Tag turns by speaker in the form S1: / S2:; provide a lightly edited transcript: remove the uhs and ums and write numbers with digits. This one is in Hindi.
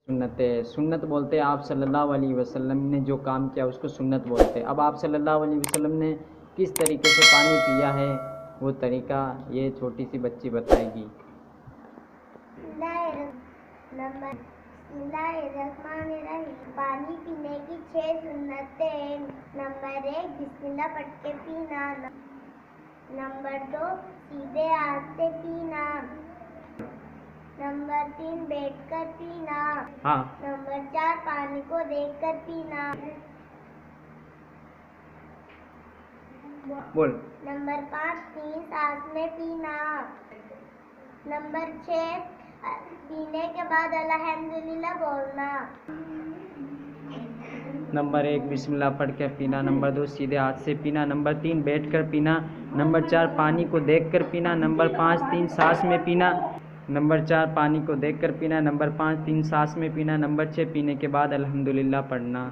S1: सुन्नत है, सुन्नत बोलते हैं आप सल्लल्लाहु अलैहि वसल्लम ने जो काम किया उसको सुन्नत बोलते हैं। अब आप सल्लल्लाहु अलैहि वसल्लम ने किस तरीके से पानी पिया है वो तरीका ये छोटी सी बच्ची बताएगी।
S2: पानी पीने की 6 सुन्नतें। नंबर 1 बिस्मिल्लाह पढ़ के पीना। नंबर 2 सीधे हाथ से पीना। नंबर 3 बैठकर पीना।
S1: हाँ।
S2: नंबर 4 पानी को देखकर पीना।
S1: बोल।
S2: नंबर 5 3 सांस में पीना। नंबर 6 पीने के बाद अल्हम्दुलिल्लाह बोलना।
S1: नंबर 1 बिस्मिल्लाह पढ़ के पीना। नंबर 2 सीधे हाथ से पीना। नंबर 3 बैठकर पीना। नंबर 4 पानी को देखकर पीना। नंबर 5 3 सांस में पीना। नंबर 4 पानी को देखकर पीना। नंबर 5 3 सांस में पीना। नंबर 6 पीने के बाद अल्हम्दुलिल्लाह पढ़ना।